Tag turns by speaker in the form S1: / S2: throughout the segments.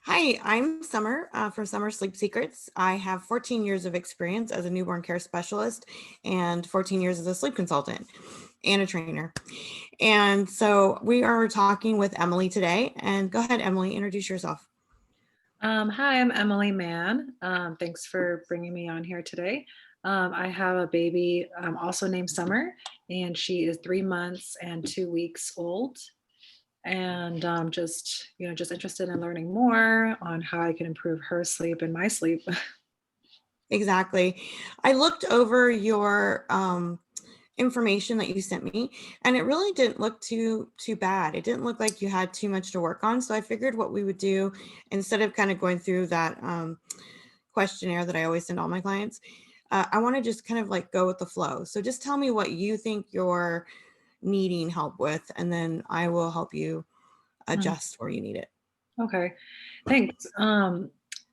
S1: Hi, I'm Summer from Summer Sleep Secrets. I have 14 years of experience as a newborn care specialist and 14 years as a sleep consultant and a trainer. And so we are talking with Emily today. And go ahead, Emily, introduce yourself.
S2: Hi, I'm Emily Mann. Thanks for bringing me on here today. I have a baby also named Summer, and she is 3 months and 2 weeks old. And just interested in learning more on how I can improve her sleep and my sleep.
S1: Exactly. I looked over your information that you sent me, and it really didn't look too bad. It didn't look like you had too much to work on. So I figured what we would do, instead of kind of going through that questionnaire that I always send all my clients, I want to just kind of like go with the flow. So just tell me what you think you're needing help with, and then I will help you
S2: Mm,
S1: adjust where you need it.
S2: okay, thanks.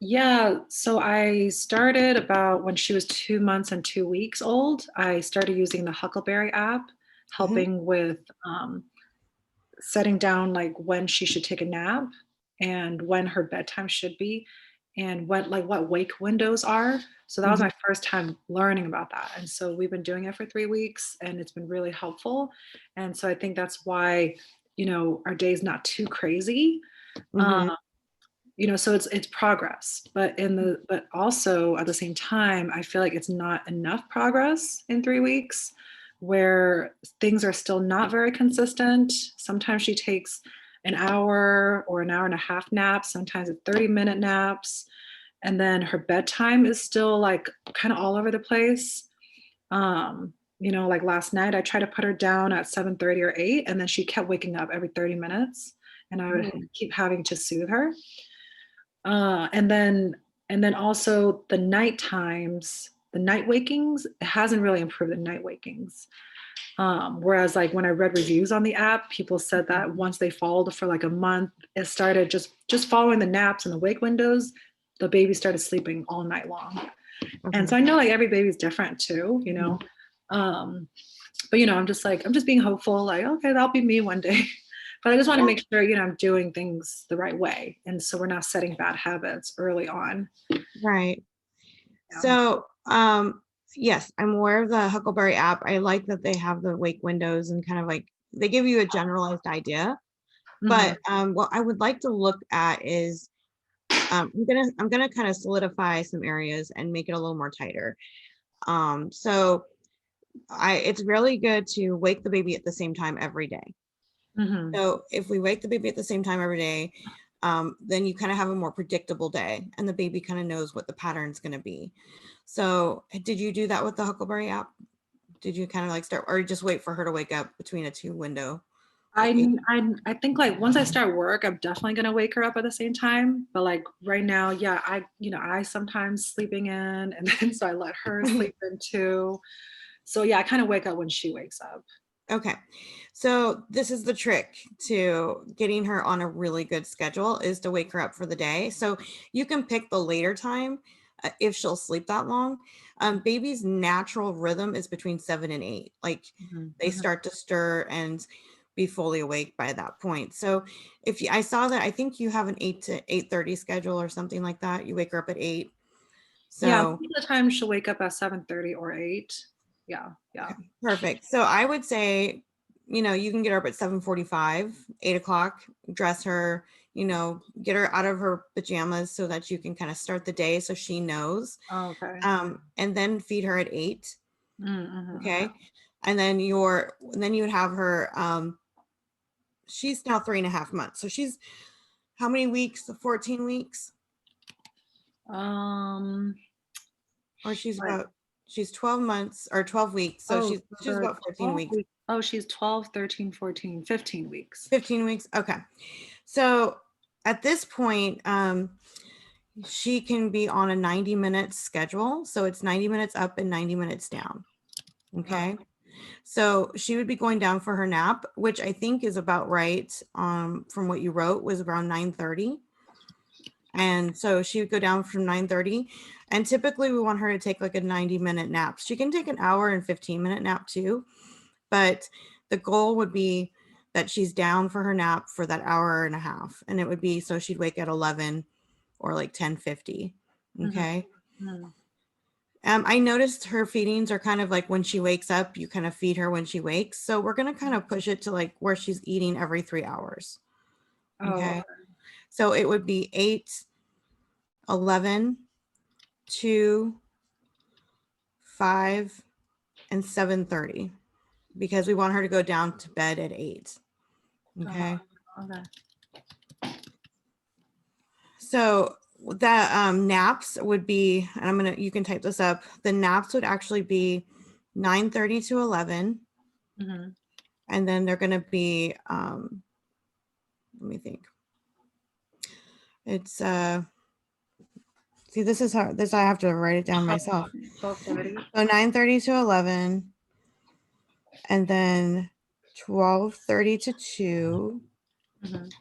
S2: Yeah, so I started about when she was 2 months and 2 weeks old. I started using the Huckleberry app,
S1: Hmm.
S2: helping with setting down like when she should take a nap and when her bedtime should be and what wake windows are. So that was
S1: Hmm.
S2: my first time learning about that. And so we've been doing it for 3 weeks and it's been really helpful. And so I think that's why, our day's not too crazy. Um,
S1: Hmm.
S2: so it's progress, but also at the same time, I feel like it's not enough progress in 3 weeks where things are still not very consistent. Sometimes she takes an hour or an hour and a half naps, sometimes it's 30-minute naps. And then her bedtime is still like kind of all over the place. Like last night I tried to put her down at 7:30 or 8, and then she kept waking up every 30 minutes and I would keep having to soothe her. And then also the night times, the night wakings, it hasn't really improved the night wakings. Whereas like when I read reviews on the app, people said that once they followed for like a month, it started just following the naps and the wake windows, the baby started sleeping all night long. And
S1: Hmm.
S2: so I know like every baby's different too. Um, but I'm just being hopeful, like, okay, that'll be me one day. But I just want to
S1: Yeah.
S2: make sure, I'm doing things the right way. And so we're not setting bad habits early on.
S1: Right.
S2: Yeah.
S1: So, yes, I'm aware of the Huckleberry app. I like that they have the wake windows and kind of like they give you a generalized idea.
S2: Hmm.
S1: But what I would like to look at is I'm gonna kind of solidify some areas and make it a little more tighter. So it's really good to wake the baby at the same time every day.
S2: Hmm.
S1: So if we wake the baby at the same time every day, then you kind of have a more predictable day, and the baby kind of knows what the pattern's going to be. So did you do that with the Huckleberry app? Did you kind of like start, or just wait for her to wake up between a two window, like
S2: I,
S1: eight?
S2: I think like once I start work, I'm definitely gonna wake her up at the same time. But like right now, yeah, I sometimes sleeping in, and then so I let her sleep in too. So yeah, I kind of wake up when she wakes up.
S1: Okay. So this is the trick to getting her on a really good schedule, is to wake her up for the day. So you can pick the later time if she'll sleep that long. Baby's natural rhythm is between 7 and 8. Like
S2: Mhm,
S1: they
S2: mhm.
S1: start to stir and be fully awake by that point. So if you, I saw that, I think you have an 8 to 8:30 schedule or something like that. You wake her up at 8.
S2: Yeah,
S1: So
S2: most of the time she'll wake up at 7:30 or 8. Yeah, yeah.
S1: okay, perfect. So I would say, you can get her up at 7:45, 8 o'clock, dress her, get her out of her pajamas so that you can kind of start the day so she knows.
S2: Oh, okay.
S1: And then feed her at 8.
S2: Mm-hmm,
S1: Okay. And then you would have her, she's now 3.5 months. So she's how many weeks? 14 weeks?
S2: okay.
S1: Or
S2: Like,
S1: she's 12 months or 12 weeks. So
S2: oh,
S1: she's
S2: the
S1: about 14
S2: 12
S1: weeks.
S2: weeks. Oh, she's 12, 13, 14, 15 weeks.
S1: 15 weeks. Okay. So at this point, she can be on a 90-minute schedule. So it's 90 minutes up and 90 minutes down.
S2: Oh,
S1: Okay. So she would be going down for her nap, which I think is about right. From what you wrote was around 9:30. And so she would go down from 9:30. And typically we want her to take like a 90-minute nap. She can take an hour and 15-minute nap too. But the goal would be that she's down for her nap for that hour and a half. And it would be so she'd wake at 11 or like 10:50.
S2: Mhm.
S1: Okay.
S2: Mhm.
S1: I noticed her feedings are kind of like when she wakes up, you kind of feed her when she wakes. So we're going to kind of push it to like where she's eating every 3 hours.
S2: Oh,
S1: Okay. So it would be 8, 11, 2, 5, and 7:30 because we want her to go down to bed at 8. Okay.
S2: okay.
S1: So that naps would be, and you can type this up. The naps would actually be 9:30 to 11.
S2: Mhm.
S1: And then they're going to be, let me think. It's, see, this is hard. This, I have to write it down myself.
S2: 12:30.
S1: So 9:30 to 11, and then 12:30 to 2,
S2: Mhm.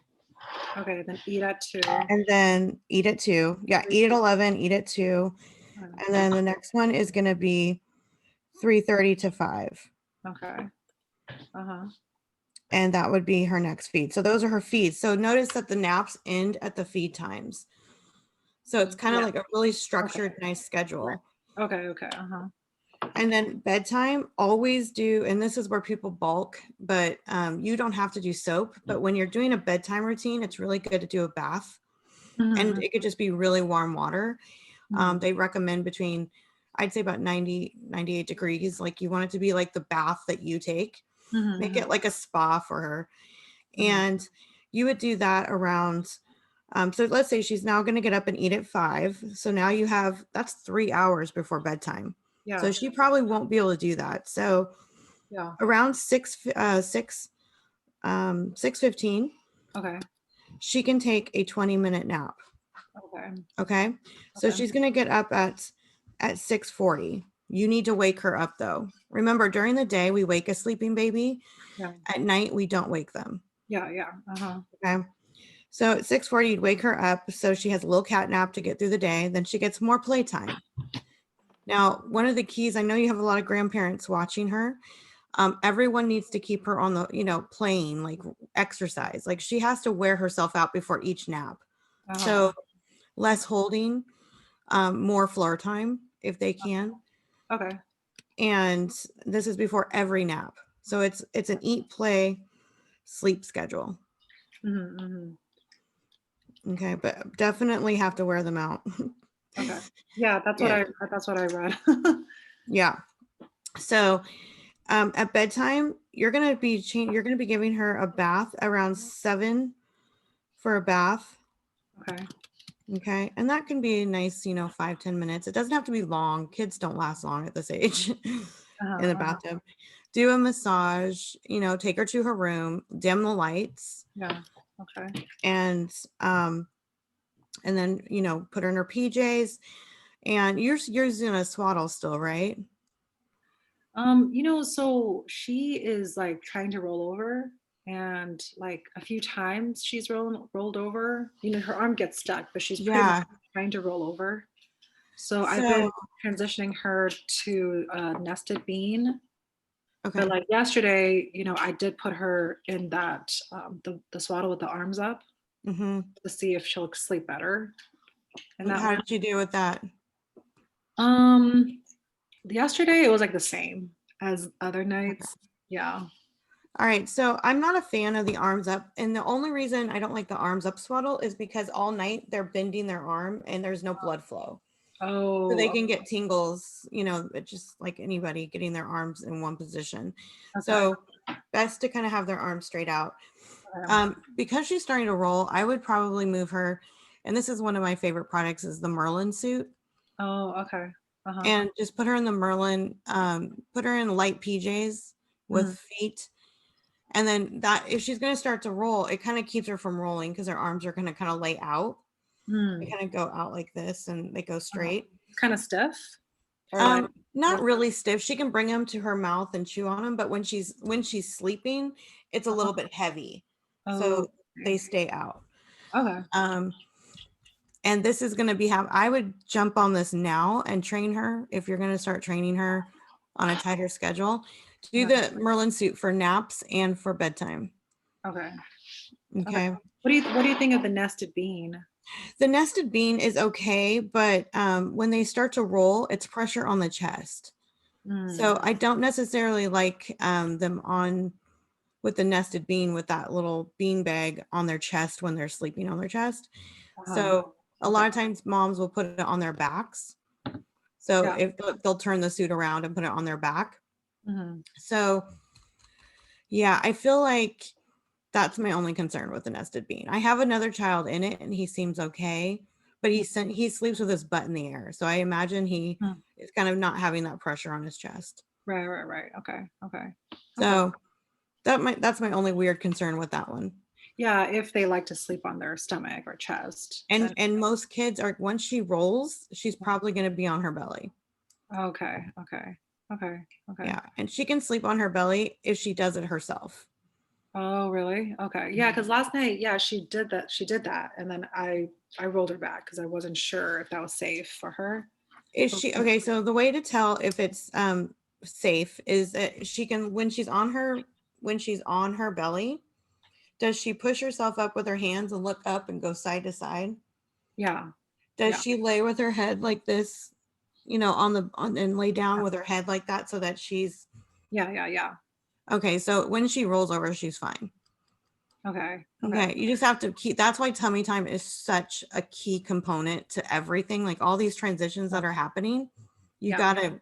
S2: Okay, then eat at 2.
S1: and then eat at 2. Yeah, eat at 11, eat at 2. And then the next one is going to be 3:30 to 5.
S2: Okay. Uh-huh.
S1: And that would be her next feed. So those are her feeds. So notice that the naps end at the feed times. So it's kind of
S2: Yeah.
S1: like a really structured, nice schedule.
S2: Okay, okay. Uh-huh.
S1: And then bedtime, always do, and this is where people bulk, but you don't have to do soap. But when you're doing a bedtime routine, it's really good to do a bath. And
S2: Mhm.
S1: it could just be really warm water.
S2: Mhm.
S1: They recommend between, I'd say about 90, 98 degrees. Like you want it to be like the bath that you take. Make
S2: Mhm.
S1: it like a spa for her.
S2: Mhm.
S1: And you would do that around, so let's say she's now going to get up and eat at 5. So now you have, that's 3 hours before bedtime. So
S2: Yeah.
S1: she probably won't be able to do that. So
S2: Yeah.
S1: around 6:15,
S2: Okay.
S1: she can take a 20-minute nap.
S2: Okay.
S1: Okay. So
S2: Okay.
S1: she's going to get up at 6:40. You need to wake her up though. Remember, during the day, we wake a sleeping baby.
S2: Yeah.
S1: At night, we don't wake them.
S2: Yeah, yeah. Uh-huh.
S1: Okay. So at 6:40, you'd wake her up so she has a little cat nap to get through the day. Then she gets more playtime. Now, one of the keys, I know you have a lot of grandparents watching her. Everyone needs to keep her on the, playing, like exercise. Like she has to wear herself out before each nap.
S2: Uh-huh.
S1: So less holding, more floor time if they can.
S2: Okay.
S1: And this is before every nap. So it's an eat, play, sleep schedule.
S2: Mhm. Mhm.
S1: Okay, but definitely have to wear them out.
S2: Okay. Yeah,
S1: Yeah.
S2: that's what I read.
S1: Yeah. So at bedtime, you're gonna be giving her a bath around 7 for a bath.
S2: Okay.
S1: Okay. And that can be nice, 5-10 minutes. It doesn't have to be long. Kids don't last long at this age
S2: Uh-huh.
S1: in the
S2: Uh-huh.
S1: bathtub. Do a massage, take her to her room, dim the lights,
S2: Yeah. Okay.
S1: and then, put her in her PJs. And you're using a swaddle still, right?
S2: So she is like trying to roll over, and like a few times she's rolled over. Her arm gets stuck, but she's pretty much
S1: Yeah.
S2: trying to roll over. So I've been
S1: So,
S2: transitioning her to a nested bean. But
S1: okay.
S2: like yesterday, I did put her in that the swaddle with the arms up
S1: Mm-hmm.
S2: to see if she'll sleep better. And that
S1: How
S2: one,
S1: did you do with that?
S2: um, yesterday it was like the same as other
S1: Okay.
S2: nights. Yeah.
S1: All right. So I'm not a fan of the arms up. And the only reason I don't like the arms up swaddle is because all night they're bending their arm and there's no blood flow. So they
S2: Oh,
S1: can get tingles, just like anybody getting their arms in one position.
S2: okay.
S1: So best to kind of have their arms straight out.
S2: Okay.
S1: Because she's starting to roll, I would probably move her. And this is one of my favorite products is the Merlin suit.
S2: Oh, okay. Uh-huh.
S1: And just put her in the Merlin, put her in light PJs with
S2: Mhm.
S1: feet. And then that if she's going to start to roll, it kind of keeps her from rolling because her arms are going to kind of lay out. They
S2: Mm.
S1: kind of go out like this and they go straight.
S2: It's kind of stiff, or like
S1: Not really stiff. She can bring them to her mouth and chew on them, but when she's sleeping, it's a
S2: uh-huh.
S1: little bit heavy.
S2: Oh,
S1: So they stay out.
S2: okay.
S1: Um, and this is going to be how I would jump on this now and train her if you're going to start training her on a tighter schedule. Do
S2: Okay.
S1: the Merlin suit for naps and for bedtime.
S2: Okay. Okay.
S1: Okay.
S2: What do you think of the nested bean?
S1: The nested bean is okay, but when they start to roll, it's pressure on the chest. So I don't necessarily like them on with the nested bean with that little bean bag on their chest when they're sleeping on their chest. So a lot
S2: Okay.
S1: of times moms will put it on their backs. So
S2: Yeah.
S1: if they'll turn the suit around and put it on their back.
S2: Mhm.
S1: So yeah, I feel like that's my only concern with the nested bean. I have another child in it and he seems okay, but he sleeps with his butt in the air. So I imagine he
S2: Mm.
S1: is kind of not having that pressure on his chest.
S2: Right. Okay. Okay. Okay.
S1: So that's my only weird concern with that one.
S2: Yeah, if they like to sleep on their stomach or chest, then
S1: And most kids are once she rolls, she's probably going to be on her belly.
S2: okay. Okay.
S1: Yeah, and she can sleep on her belly if she does it herself.
S2: Oh, really? Okay. Yeah, because last night, yeah, she did that. She did that, and then I rolled her back because I wasn't sure if that was safe for her.
S1: Is she okay? So the way to tell if it's safe is that she can when she's on her belly, does she push herself up with her hands and look up and go side to side?
S2: Yeah.
S1: Does
S2: Yeah.
S1: she lay with her head like this, on and lay down with her head like that so that she's
S2: Yeah.
S1: okay? So when she rolls over, she's fine.
S2: Okay.
S1: Okay, you just have to keep that's why tummy time is such a key component to everything. Like all these transitions that are happening, you
S2: Yeah.
S1: gotta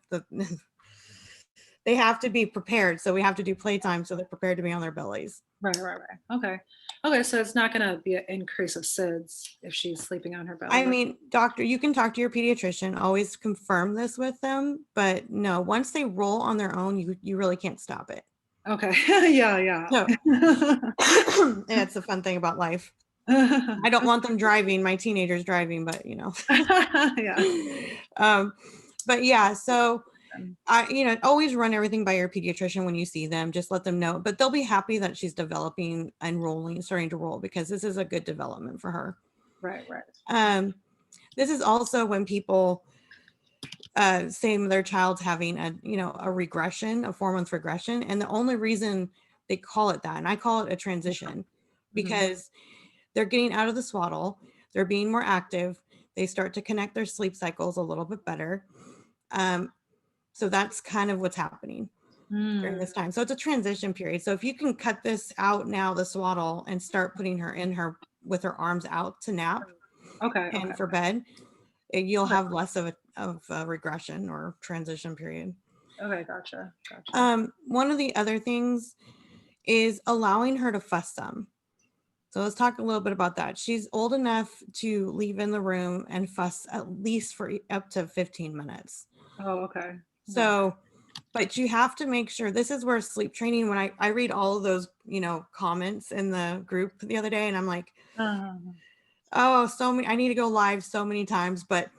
S1: they have to be prepared. So we have to do playtime so they're prepared to be on their bellies.
S2: Right. Okay. Okay. So it's not going to be an increase of SIDS if she's sleeping on her belly.
S1: I mean, doctor, you can talk to your pediatrician, always confirm this with them, but no, once they roll on their own, you really can't stop it.
S2: Okay. Yeah.
S1: So yeah, it's a fun thing about life. I don't want them driving, my teenagers driving, but
S2: Yeah.
S1: But yeah, so always run everything by your pediatrician when you see them. Just let them know, but they'll be happy that she's developing and starting to roll because this is a good development for her.
S2: Right.
S1: This is also when people say their child's having a regression, a 4-month regression, and the only reason they call it that, and I call it a transition, because they're getting out of the swaddle, they're being more active, they start to connect their sleep cycles a little bit better. So that's kind of what's happening during this time. So it's a transition period. So if you can cut this out now, the swaddle, and start putting her with her arms out to nap and for bed, you'll have less of a regression or transition period.
S2: Okay. Gotcha.
S1: One of the other things is allowing her to fuss some. So let's talk a little bit about that. She's old enough to leave in the room and fuss at least for up to 15 minutes.
S2: Oh, okay.
S1: So, but you have to make sure this is where sleep training, when I read all of those, comments in the group the other day, and I'm like, oh, so many, I need to go live so many times. But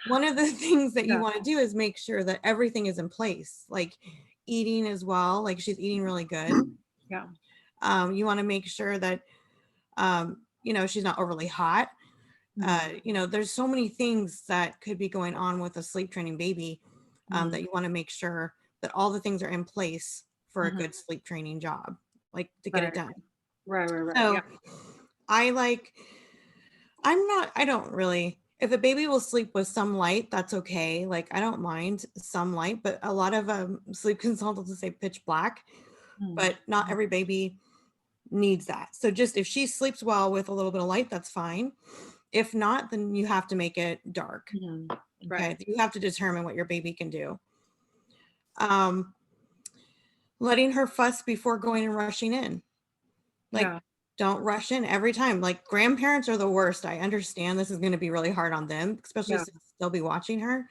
S1: one of the things that you want to do is make sure that everything is in place, like eating as well. Like she's eating really good.
S2: Yeah.
S1: You want to make sure that, she's not overly hot. There's so many things that could be going on with a sleep training baby that you want to make sure that all the things are in place for a good sleep training job, like to get it done.
S2: Right.
S1: So
S2: Yeah.
S1: I don't really, if a baby will sleep with some light, that's okay. Like I don't mind some light, but a lot of sleep consultants will say pitch black, but not every baby needs that. So just if she sleeps well with a little bit of light, that's fine. If not, then you have to make it dark. Okay. You have to determine what your baby can do. Letting her fuss before going and rushing in. Like, don't rush in every time. Like grandparents are the worst. I understand this is going to be really hard on them, especially since they'll be watching her.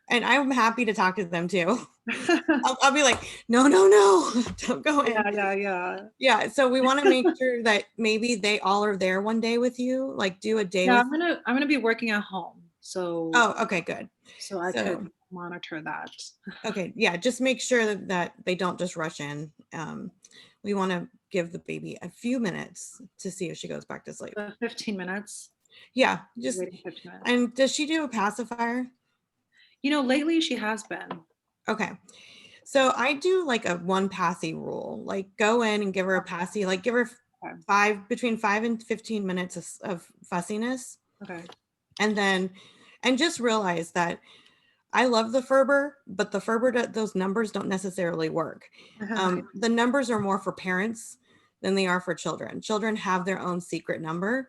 S1: And I'm happy to talk to them too. I'll be like, no, don't go in. Yeah. So we want to make sure that maybe they all are there one day with you. Like do a day.
S2: Yeah, I'm gonna be working at home. So.
S1: Oh, okay, good.
S2: So I could monitor that.
S1: Okay. Yeah. Just make sure that they don't just rush in. We want to give the baby a few minutes to see if she goes back to sleep.
S2: 15 minutes.
S1: Yeah. Just, and does she do a pacifier?
S2: Lately she has been.
S1: Okay. So I do like a one passy rule, like go in and give her a passy, like give her between 5 and 15 minutes of fussiness.
S2: Okay.
S1: And just realize that I love the Ferber, but the Ferber, those numbers don't necessarily work. The numbers are more for parents than they are for children. Children have their own secret number.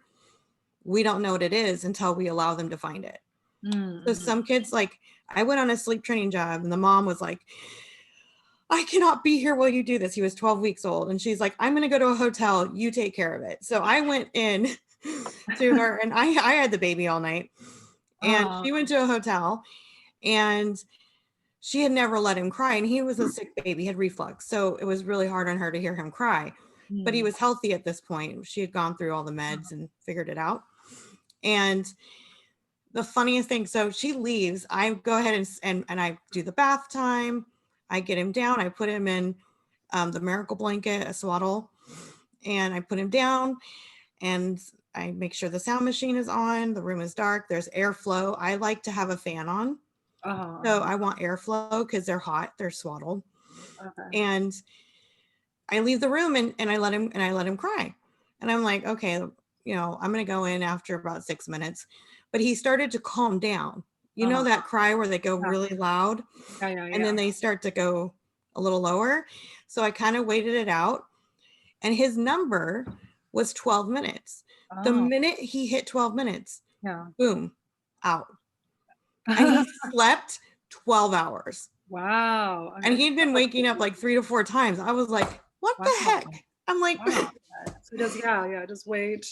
S1: We don't know what it is until we allow them to find it. So some kids, like, I went on a sleep training job and the mom was like, I cannot be here while you do this. He was 12 weeks old. And she's like, I'm going to go to a hotel. You take care of it. So I went in to her and I had the baby all night. And she went to a hotel and she had never let him cry. And he was a sick baby, he had reflux. So it was really hard on her to hear him cry. But he was healthy at this point. She had gone through all the meds and figured it out. And the funniest thing, so she leaves. I go ahead and I do the bath time. I get him down. I put him in the Miracle blanket, a swaddle, and I put him down. And I make sure the sound machine is on. The room is dark. There's airflow. I like to have a fan on. So I want airflow because they're hot. They're swaddled. And I leave the room and I let him cry. And I'm like, okay, you know, I'm going to go in after about 6 minutes. But he started to calm down. You know that cry where they go really loud and then they start to go a little lower. So I kind of waited it out. And his number was 12 minutes. The minute he hit 12 minutes, boom, out. And he slept 12 hours.
S2: Wow.
S1: And he'd been waking up like 3 to 4 times. I was like, what the heck? I'm like,
S2: so just wait.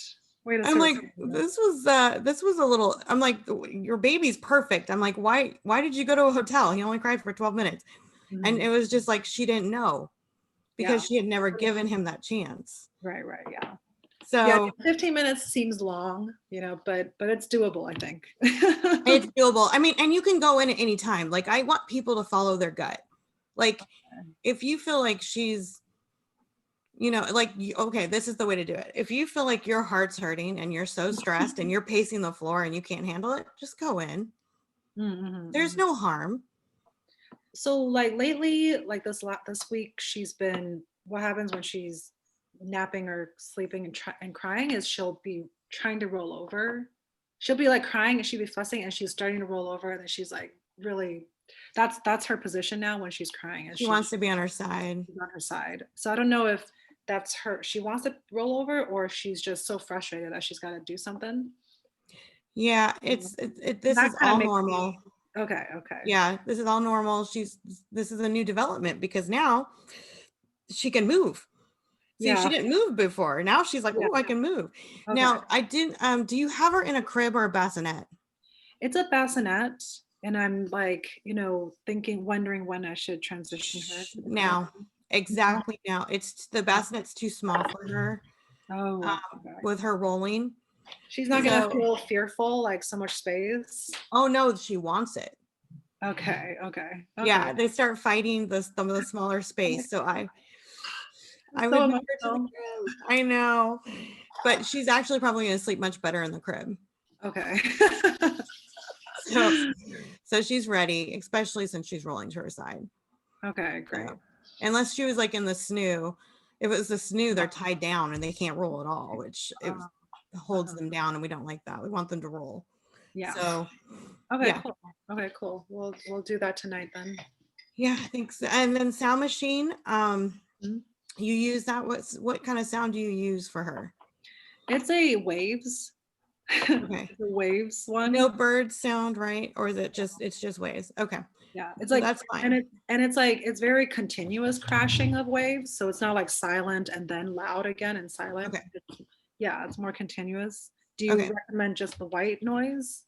S1: I'm like, this was a little, I'm like, your baby's perfect. I'm like, why did you go to a hotel? He only cried for 12 minutes. And it was just like, she didn't know because she had never given him that chance.
S2: Right. Yeah.
S1: So
S2: 15 minutes seems long, you know, but it's doable, I think.
S1: it's doable. I mean, and you can go in at any time. Like, I want people to follow their gut. Like, if you feel like she's, you know, like, okay, this is the way to do it. If you feel like your heart's hurting and you're so stressed and you're pacing the floor and you can't handle it, just go in. There's no harm.
S2: So like lately, like this week, she's been, what happens when she's napping or sleeping and crying is she'll be trying to roll over. She'll be like crying and she'll be fussing and she's starting to roll over and then she's like really, that's her position now when she's crying.
S1: She wants to be on her side.
S2: On her side. So I don't know if that's her, she wants to roll over or she's just so frustrated that she's got to do something.
S1: Yeah, this is all normal.
S2: Okay.
S1: Yeah, this is all normal. This is a new development because now she can move. See, she didn't move before. Now she's like, oh, I can move. Okay. Now, I didn't, do you have her in a crib or a bassinet?
S2: It's a bassinet. And I'm like, you know, wondering when I should transition her.
S1: Now, exactly now. It's the bassinet's too small for her. With her rolling.
S2: She's not going to feel fearful, like so much space.
S1: Oh, no, she wants it.
S2: Okay.
S1: Yeah, they start fighting some of the smaller space. So I would move her to the crib. I know, but she's actually probably going to sleep much better in the crib.
S2: Okay.
S1: So she's ready, especially since she's rolling to her side.
S2: Okay, great. So,
S1: unless she was like in the snoo. If it was the snoo, they're tied down and they can't roll at all, which it holds them down, and we don't like that. We want them to roll. Yeah. So
S2: Cool. Okay, cool. We'll do that tonight then.
S1: Yeah, I think so. And then sound machine, you use that. What kind of sound do you use for her?
S2: It's a waves.
S1: Okay.
S2: The waves one.
S1: No bird sound, right? Or is it it's just waves? Okay.
S2: Yeah, it's like that's fine. And it's like it's very continuous crashing of waves, so it's not like silent and then loud again and silent.
S1: Okay.
S2: It's more continuous. Do you recommend just the white noise?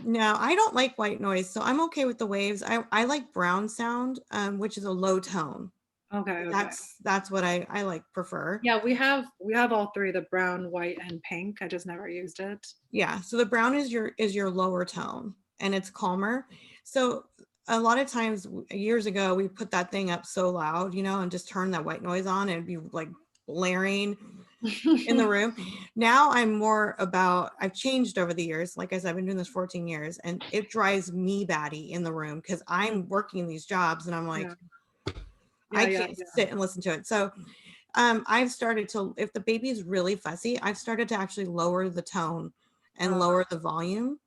S1: No, I don't like white noise, so I'm okay with the waves. I like brown sound, which is a low tone.
S2: Okay.
S1: That's what I like prefer.
S2: Yeah, we have all three, the brown, white, and pink. I just never used it.
S1: Yeah, so the brown is your lower tone and it's calmer. So a lot of times years ago we put that thing up so loud, you know, and just turn that white noise on and it'd be like blaring in the room. Now I'm more about, I've changed over the years. Like I said, I've been doing this 14 years and it drives me batty in the room because I'm working these jobs and I'm like, I can't sit and listen to it. So I've started to, if the baby's really fussy, I've started to actually lower the tone and
S2: Uh,
S1: lower the volume.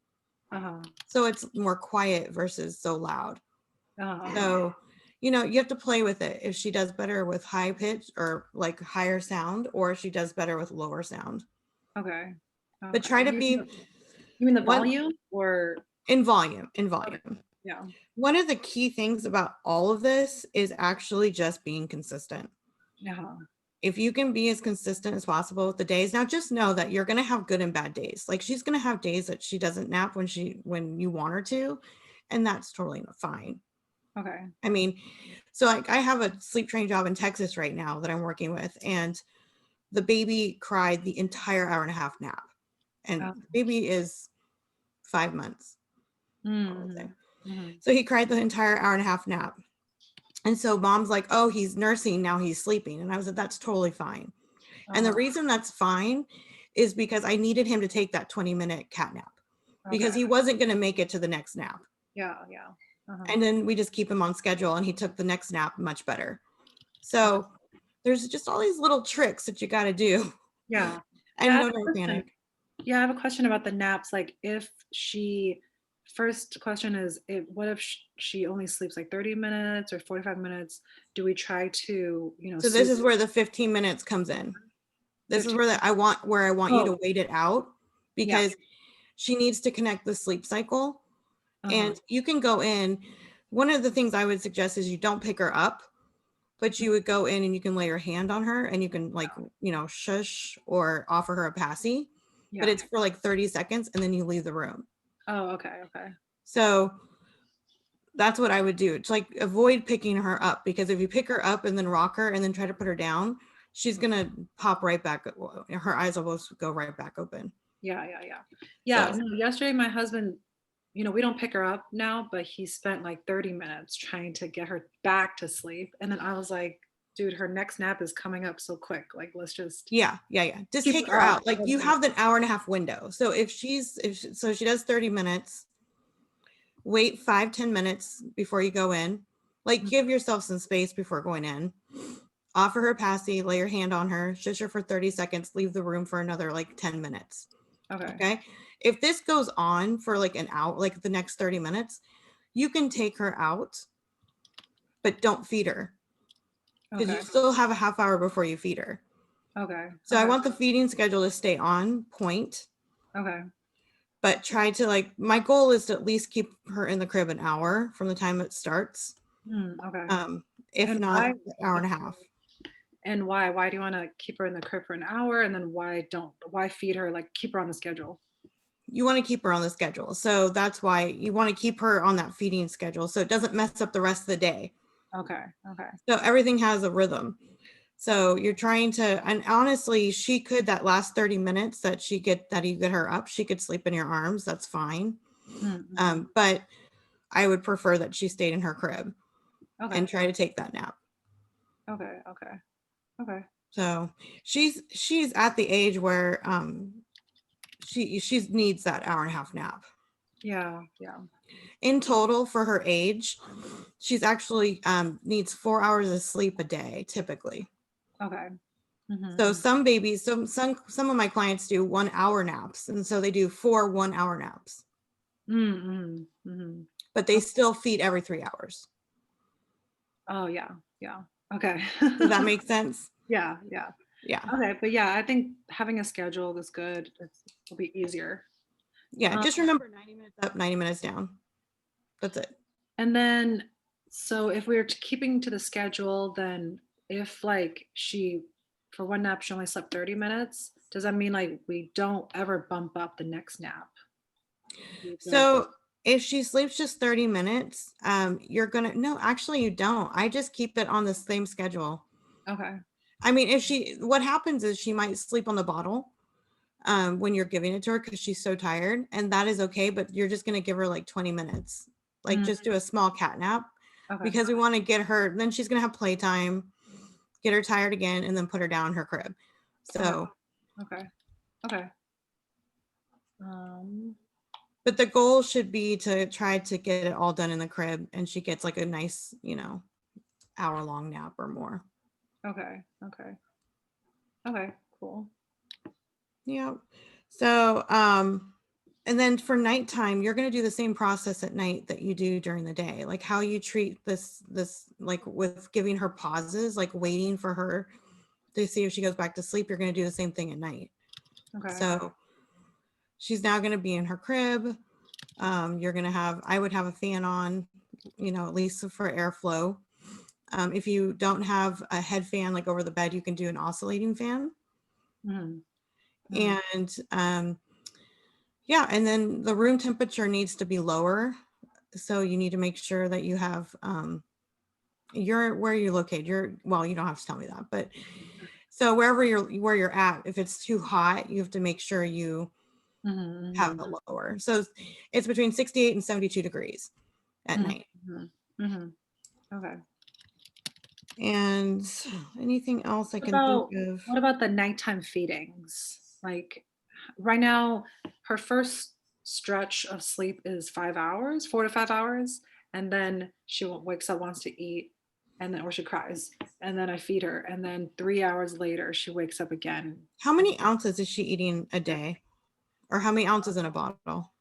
S2: uh-huh.
S1: So it's more quiet versus so loud.
S2: Uh-huh.
S1: So, you have to play with it. If she does better with high pitch or like higher sound, or if she does better with lower sound.
S2: Okay.
S1: But
S2: Okay.
S1: try to be
S2: You mean the
S1: one
S2: volume or
S1: in volume,
S2: okay. Yeah.
S1: One of the key things about all of this is actually just being consistent.
S2: Yeah.
S1: If you can be as consistent as possible with the days, now just know that you're going to have good and bad days. Like she's going to have days that she doesn't nap when you want her to, and that's totally fine.
S2: Okay.
S1: I mean, so like I have a sleep train job in Texas right now that I'm working with, and the baby cried the entire hour and a half nap, and
S2: Oh.
S1: the baby is 5 months.
S2: Mm-hmm. Mm-hmm.
S1: So he cried the entire hour and a half nap. And so mom's like, oh, he's nursing, now he's sleeping. And I was like, that's totally fine. And the
S2: Uh-huh.
S1: reason that's fine is because I needed him to take that 20-minute cat nap because
S2: Okay.
S1: he wasn't going to make it to the next nap.
S2: Yeah. Yeah. Uh-huh.
S1: And then we just keep him on schedule and he took the next nap much better.
S2: Okay.
S1: So there's just all these little tricks that you got to do.
S2: Yeah.
S1: And
S2: Yeah.
S1: don't panic.
S2: Yeah, I have a question about the naps. Like, if she, first question is, what if she only sleeps like 30 minutes or 45 minutes? Do we try to,
S1: So this
S2: sleep
S1: is where the 15 minutes comes in. This is
S2: 15?
S1: where I want you
S2: Oh,
S1: to wait it out
S2: yeah.
S1: because she needs to connect the sleep cycle.
S2: Uh-huh.
S1: And you can go in. One of the things I would suggest is you don't pick her up, but you would go in and you can lay your hand on her and you can like, shush or offer her a passy, but
S2: Yeah.
S1: it's for like 30 seconds and then you leave the room.
S2: Oh, okay. Okay.
S1: So that's what I would do. It's like avoid picking her up because if you pick her up and then rock her and then try to put her down, she's going to pop right back. Her eyes will both go right back open.
S2: Yeah. Yeah. Yeah. Yeah.
S1: So
S2: No, yesterday, my husband, we don't pick her up now, but he spent like 30 minutes trying to get her back to sleep. And then I was like, dude, her next nap is coming up so quick. Like, let's just
S1: yeah. Just
S2: keep
S1: take
S2: her
S1: her
S2: up.
S1: out. Like you have an hour and a half window. So so she does 30 minutes, wait 5-10 minutes before you go in. Like give yourself some space before going in. Offer her passy, lay your hand on her, shush her for 30 seconds, leave the room for another like 10 minutes.
S2: Okay.
S1: Okay. If this goes on for like an hour, like the next 30 minutes, you can take her out, but don't feed her because
S2: Okay.
S1: you still have a half hour before you feed her.
S2: Okay.
S1: So I
S2: Okay.
S1: want the feeding schedule to stay on point,
S2: Okay.
S1: but try to my goal is to at least keep her in the crib an hour from the time it starts.
S2: Okay.
S1: If
S2: And
S1: not,
S2: why?
S1: an hour and a half.
S2: And why? Why do you want to keep her in the crib for an hour? And then why feed her? Like, keep her on the schedule.
S1: You want to keep her on the schedule. So that's why you want to keep her on that feeding schedule so it doesn't mess up the rest of the day.
S2: Okay. Okay.
S1: So everything has a rhythm. So you're trying to, and honestly, she could, that last 30 minutes that you get her up, she could sleep in your arms. That's fine.
S2: Mm-hmm.
S1: But I would prefer that she stayed in her crib
S2: Okay.
S1: and try to take that nap.
S2: Okay. Okay. Okay.
S1: So she's at the age where she needs that hour and a half nap.
S2: Yeah. Yeah.
S1: In total for her age, she's actually needs 4 hours of sleep a day typically.
S2: Okay. Mm-hmm.
S1: So some babies, some of my clients do 1 hour naps, and so they do 4 1-hour naps.
S2: Mm-hmm. Mm-hmm.
S1: But they still feed every 3 hours.
S2: Oh yeah. Yeah. Okay.
S1: Does that make sense?
S2: Yeah. Yeah.
S1: Yeah.
S2: Okay. But yeah, I think having a schedule is good. It'll be easier.
S1: Yeah. Just remember 90 minutes up, 90 minutes down. That's it.
S2: And then, so if we were keeping to the schedule, then if like for one nap, she only slept 30 minutes, does that mean like we don't ever bump up the next nap?
S1: So if she sleeps just 30 minutes, no, actually you don't. I just keep it on the same schedule.
S2: Okay.
S1: I mean, what happens is she might sleep on the bottle when you're giving it to her because she's so tired, and that is okay, but you're just going to give her like 20 minutes. Like
S2: Mm,
S1: just do a small cat nap
S2: okay.
S1: because we want to get her, then she's going to have playtime, get her tired again, and then put her down in her crib. So,
S2: Okay. Okay.
S1: but the goal should be to try to get it all done in the crib and she gets like a nice, hour long nap or more.
S2: Okay. Okay. Okay, cool.
S1: Yeah. So, and then for nighttime, you're going to do the same process at night that you do during the day, like how you treat this, like with giving her pauses, like waiting for her to see if she goes back to sleep. You're going to do the same thing at night.
S2: Okay.
S1: So she's now going to be in her crib. You're going to have, I would have a fan on, at least for airflow. If you don't have a head fan like over the bed, you can do an oscillating fan.
S2: Mhm. Mhm.
S1: And yeah, and then the room temperature needs to be lower. So you need to make sure that you have you're where you're located. Well, you don't have to tell me that, but so where you're at, if it's too hot, you have to make sure you have
S2: Mhm.
S1: it lower. So it's between 68 and 72 degrees at
S2: Mhm.
S1: night.
S2: Mhm. Mhm. Okay.
S1: And anything else I
S2: What
S1: can think
S2: about
S1: of?
S2: what about the nighttime feedings? Like right now, her first stretch of sleep is 5 hours, 4 to 5 hours, and then she wakes up, wants to eat, and then or she cries, and then I feed her, and then 3 hours later she wakes up again.
S1: How many ounces is she eating a day? Or how many ounces in a bottle?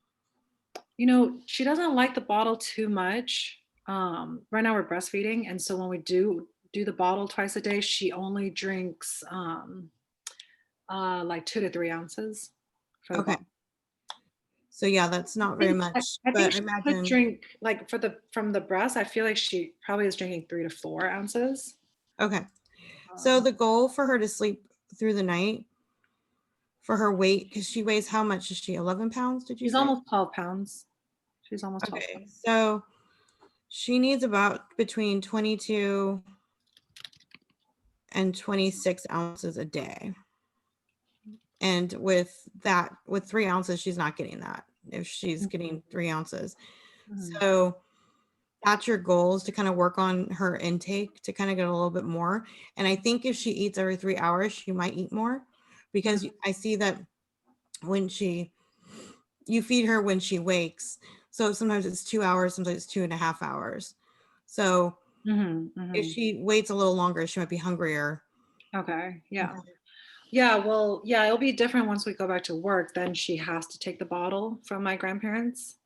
S2: She doesn't like the bottle too much. Right now we're breastfeeding, and so when we do the bottle twice a day, she only drinks like 2 to 3 ounces for the
S1: Okay.
S2: bottle.
S1: So yeah, that's
S2: I
S1: not very
S2: think I,
S1: much,
S2: I think
S1: but I
S2: she could
S1: imagine,
S2: drink like from the breast. I feel like she probably is drinking 3 to 4 ounces.
S1: okay. So
S2: Um,
S1: the goal for her to sleep through the night for her weight, because she weighs how much is she? 11 pounds, did you
S2: she's
S1: say?
S2: almost 12 pounds. She's almost 12
S1: Okay.
S2: pounds.
S1: So she needs about between 22 and 26 ounces a day. And with 3 ounces, she's not getting that if she's getting 3 ounces.
S2: Mhm.
S1: So that's your goal, is to kind of work on her intake to kind of get a little bit more. And I think if she eats every 3 hours, she might eat more, because
S2: Mhm.
S1: I see that when you feed her when she wakes. So sometimes it's 2 hours, sometimes it's 2.5 hours. So
S2: Mhm.
S1: if
S2: Mhm.
S1: she waits a little longer, she might be hungrier.
S2: Okay. Yeah.
S1: Okay.
S2: Yeah. Well, yeah, it'll be different once we go back to work. Then she has to take the bottle from my grandparents.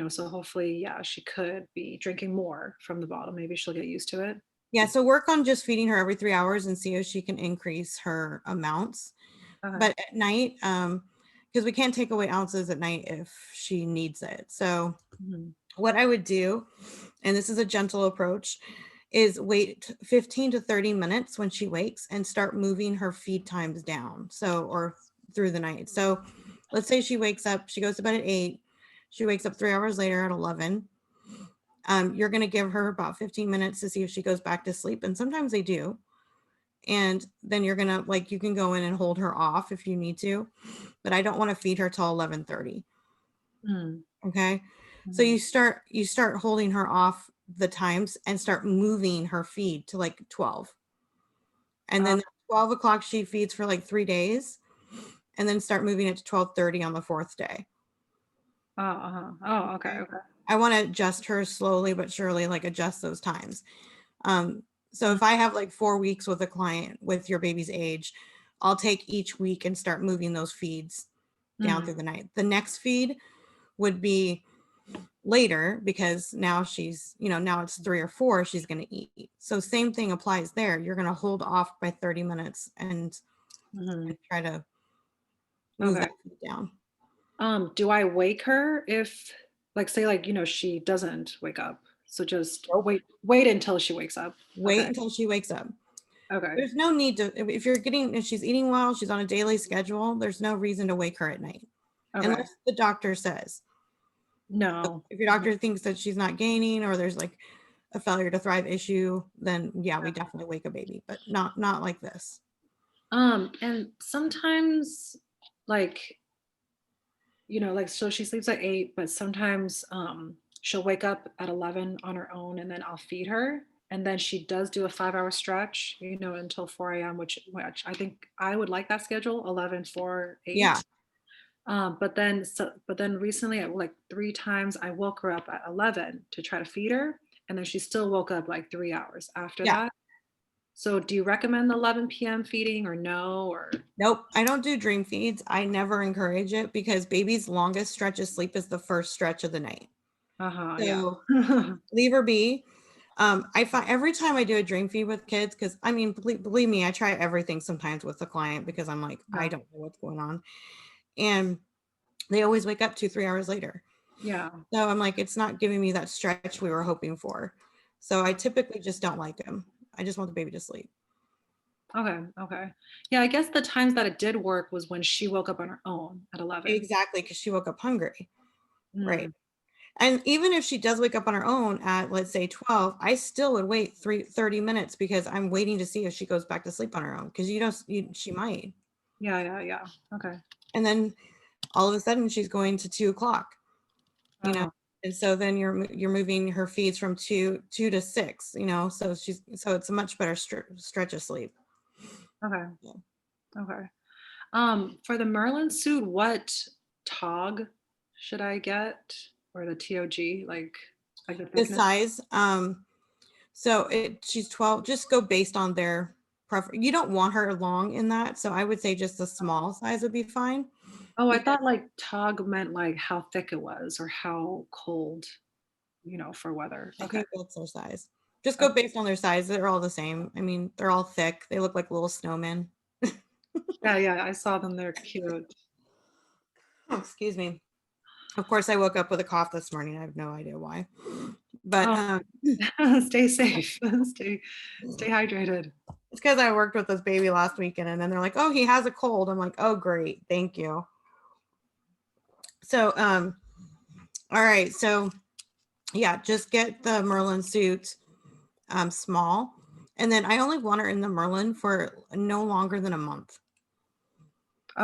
S2: So hopefully, yeah, she could be drinking more from the bottle. Maybe she'll get used to it.
S1: Yeah, so work on just feeding her every 3 hours and see if she can increase her amounts.
S2: Okay.
S1: But at night, because we can't take away ounces at night if she needs it. So
S2: Mhm.
S1: what I would do, and this is a gentle approach, is wait 15 to 30 minutes when she wakes and start moving her feed times down. So, or through the night. So let's say she wakes up, she goes to bed at 8, she wakes up 3 hours later at 11. You're going to give her about 15 minutes to see if she goes back to sleep. And sometimes they do. And then you're going to, like, you can go in and hold her off if you need to, but I don't want to feed her till 11:30.
S2: Mhm.
S1: Okay. So
S2: Mhm.
S1: you start holding her off the times and start moving her feed to like 12. And
S2: Oh,
S1: then 12 o'clock she feeds for like 3 days, and then start moving it to 12:30 on the fourth day.
S2: oh, okay,
S1: Okay.
S2: okay.
S1: I want to adjust her slowly but surely, like adjust those times. So
S2: Mm,
S1: if I have like 4 weeks with a client with your baby's age, I'll take each week and start moving those feeds down
S2: mm,
S1: through the night. The next feed would be later, because now now it's 3 or 4 she's going to eat. So same thing applies there. You're going to hold off by 30 minutes
S2: mhm.
S1: and try to move
S2: Okay.
S1: that feed down.
S2: Do I wake her if, like, say, like, she doesn't wake up? So just
S1: Nope.
S2: wait until she wakes up.
S1: Wait
S2: Okay.
S1: until she wakes up.
S2: Okay.
S1: There's no need to, if she's eating well, she's on a daily schedule, there's no reason to wake her at night
S2: Okay.
S1: unless the doctor says. So
S2: No.
S1: if your doctor thinks that she's not gaining, or there's like a failure to thrive issue, then yeah, we definitely wake a baby, but not like this.
S2: And sometimes, like, like, so she sleeps at 8, but sometimes she'll wake up at 11 on her own, and then I'll feed her. And then she does do a 5 hour stretch, until 4 a.m., which I think I would like that schedule, 11, 4,
S1: Yeah.
S2: 8. But then recently, like 3 times, I woke her up at 11 to try to feed her, and then she still woke up like 3 hours after
S1: Yeah.
S2: that. So do you recommend the 11 p.m. feeding or no? Or
S1: Nope, I don't do dream feeds. I never encourage it because baby's longest stretch of sleep is the first stretch of the night.
S2: yeah.
S1: So leave her be. I find every time I do a dream feed with kids, because I mean, believe me, I try everything sometimes with the client because I'm like, I
S2: Yeah.
S1: don't know what's going on. And they always wake up 2, 3 hours later.
S2: Yeah.
S1: So I'm like, it's not giving me that stretch we were hoping for. So I typically just don't like them. I just want the baby to sleep.
S2: Okay. Okay. Yeah, I guess the times that it did work was when she woke up on her own at 11.
S1: Exactly, because she woke up hungry. Right.
S2: Mm,
S1: And even if she does wake up on her own at, let's say, 12, I still would wait 30 minutes because I'm waiting to see if she goes back to sleep on her own because she might.
S2: yeah. Yeah. Yeah. Okay.
S1: And then all of a sudden she's going to 2 o'clock, you know.
S2: Uh-huh.
S1: And so then you're moving her feeds from two to 6, so it's a much better stretch of sleep.
S2: Okay.
S1: Yeah.
S2: Okay. For the Merlin suit, what tog should I get? Or the TOG, like the
S1: The
S2: thickness?
S1: size, so she's 12, just go based on their preference. You don't want her long in that, so I would say just a small size would be fine.
S2: Oh, I
S1: Because
S2: thought like tog meant like how thick it was or how cold, for weather.
S1: I
S2: Okay.
S1: think that's their size. Just go
S2: Okay.
S1: based on their size. They're all the same. I mean, they're all thick. They look like little snowmen.
S2: Yeah, yeah, I saw them. They're cute.
S1: Oh, excuse me. Of course, I woke up with a cough this morning. I have no idea why. But
S2: Oh, stay safe. Stay hydrated.
S1: it's because I worked with this baby last weekend and then they're like, oh, he has a cold. I'm like, oh, great. Thank you. So, all right. So, yeah, just get the Merlin suit small. And then I only want her in the Merlin for no longer than a month.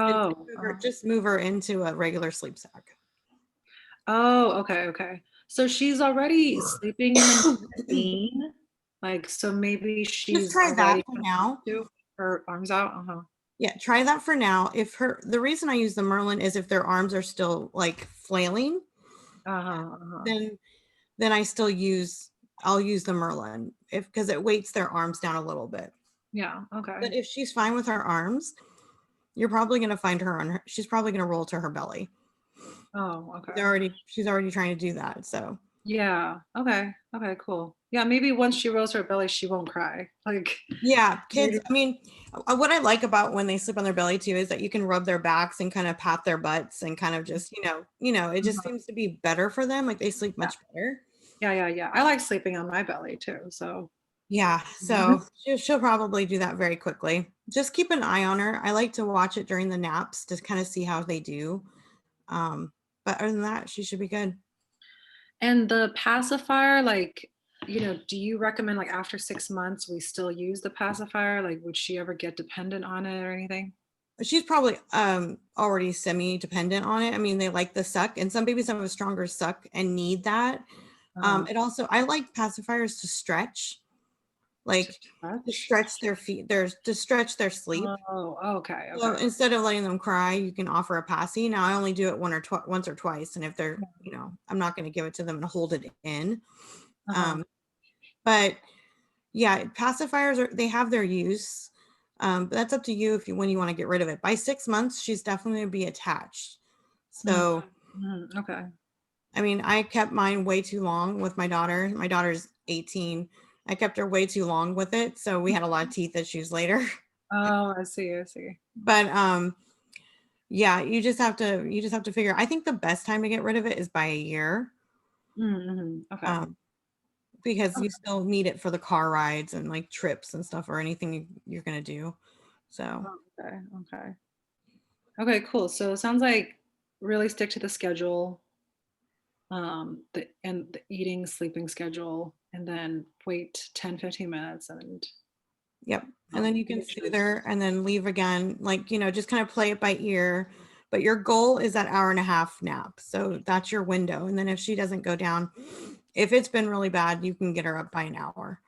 S1: And
S2: Oh,
S1: just move her into a regular sleep sack.
S2: oh, okay, okay. So she's already sleeping in the mezzanine, like so maybe
S1: Just
S2: she's
S1: try that
S2: already
S1: for now.
S2: to her arms out. Uh-huh.
S1: Yeah, try that for now. The reason I use the Merlin is if their arms are still like flailing,
S2: Uh-huh. Uh-huh.
S1: then I still I'll use the Merlin because it weights their arms down a little bit.
S2: Yeah, okay.
S1: But if she's fine with her arms, you're probably going to find her she's probably going to roll to her belly.
S2: Oh, okay.
S1: She's already trying to do that. So
S2: Yeah. Okay. Okay, cool. Yeah, maybe once she rolls her belly, she won't cry. Like
S1: yeah, kids,
S2: maybe
S1: I mean, what I like about when they sleep on their belly too is that you can rub their backs and kind of pat their butts and kind of just, it just
S2: uh-huh.
S1: seems to be better for them. Like they sleep
S2: Yeah.
S1: much better.
S2: Yeah, yeah, yeah. I like sleeping on my belly too. So
S1: Yeah, so she'll probably do that very quickly. Just keep an eye on her. I like to watch it during the naps to kind of see how they do. Um, but other than that, she should be good.
S2: and the pacifier, like, do you recommend like after 6 months we still use the pacifier? Like, would she ever get dependent on it or anything?
S1: She's probably already semi-dependent on it. I mean, they like the suck, and some babies have a stronger suck and need that.
S2: Uh,
S1: It also I like pacifiers to stretch,
S2: to
S1: like to
S2: stretch?
S1: stretch their feet, to stretch their sleep.
S2: Oh, okay,
S1: So
S2: okay.
S1: instead of letting them cry, you can offer a passy. Now I only do it once or twice, and if they're, I'm not going to give it to them and hold it in.
S2: Uh-huh.
S1: Um, but yeah, pacifiers they have their use. But that's up to you when you want to get rid of it. By 6 months, she's definitely going to be attached.
S2: Mhm,
S1: So
S2: mhm, okay.
S1: I mean, I kept mine way too long with my daughter. My daughter's 18. I kept her way too long with it, so we had a lot of teeth issues later.
S2: Oh, I see, I see.
S1: But yeah, you just have to figure. I think the best time to get rid of it is by a year,
S2: Mm-hmm. Okay.
S1: um, because you still need it for the car rides and like trips and stuff or anything you're gonna do. So
S2: Okay. Okay. Okay, cool. So it sounds like really stick to the schedule, the eating, sleeping schedule, and then wait 10-15 minutes and
S1: yep. And then you can
S2: make sure.
S1: soothe her and then leave again, like just kind of play it by ear. But your goal is that hour and a half nap. So that's your window. And then if she doesn't go down, if it's been really bad, you can get her up by an hour.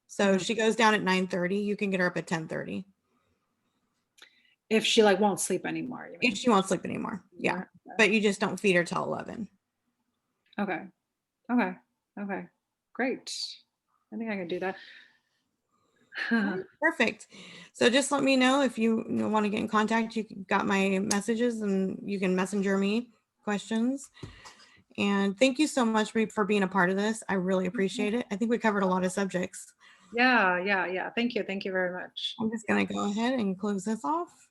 S1: So
S2: Mhm.
S1: she goes down at 9:30, you can get her up at 10:30
S2: If she like won't sleep anymore, you
S1: if
S2: mean?
S1: she won't sleep anymore. Yeah.
S2: More?
S1: But you just don't feed her till 11.
S2: Okay. Okay. Okay. Okay. Great. I think I can do that.
S1: All right, perfect. So just let me know if you want to get in contact. Got my messages and you can messenger me questions. And thank you so much for being a part of this. I really appreciate it. I think we covered a lot of subjects.
S2: Yeah, yeah, yeah. Thank you. Thank you very much.
S1: I'm just going to go ahead and close this off.